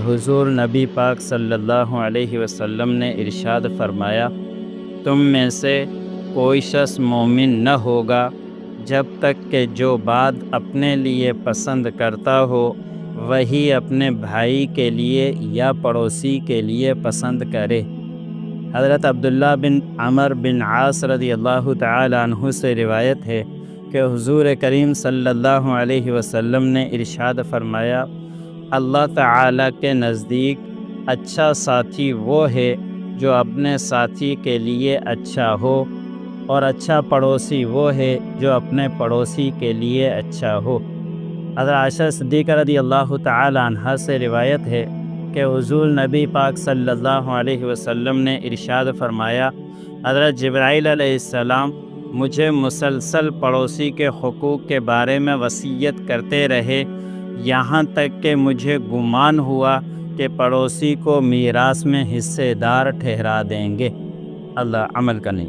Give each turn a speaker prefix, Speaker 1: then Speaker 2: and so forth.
Speaker 1: حضور نبی پاک صلی اللہ علیہ وسلم نے ارشاد فرمایا، تم میں سے کوئی شخص مومن نہ ہوگا جب تک کہ جو بات اپنے لیے پسند کرتا ہو وہی اپنے بھائی کے لیے یا پڑوسی کے لیے پسند کرے۔ حضرت عبداللہ بن عمر بن عاص رضی اللہ تعالی عنہ سے روایت ہے کہ حضور کریم صلی اللہ علیہ وسلم نے ارشاد فرمایا، اللہ تعالیٰ کے نزدیک اچھا ساتھی وہ ہے جو اپنے ساتھی کے لیے اچھا ہو، اور اچھا پڑوسی وہ ہے جو اپنے پڑوسی کے لیے اچھا ہو۔ حضرت عائشہ صدیقہ رضی اللہ تعالی عنہا سے روایت ہے کہ حضور نبی پاک صلی اللہ علیہ وسلم نے ارشاد فرمایا، حضرت جبرائیل علیہ السلام مجھے مسلسل پڑوسی کے حقوق کے بارے میں وصیت کرتے رہے، یہاں تک کہ مجھے گمان ہوا کہ پڑوسی کو میراث میں حصے دار ٹھہرا دیں گے۔ اللہ عمل کرنے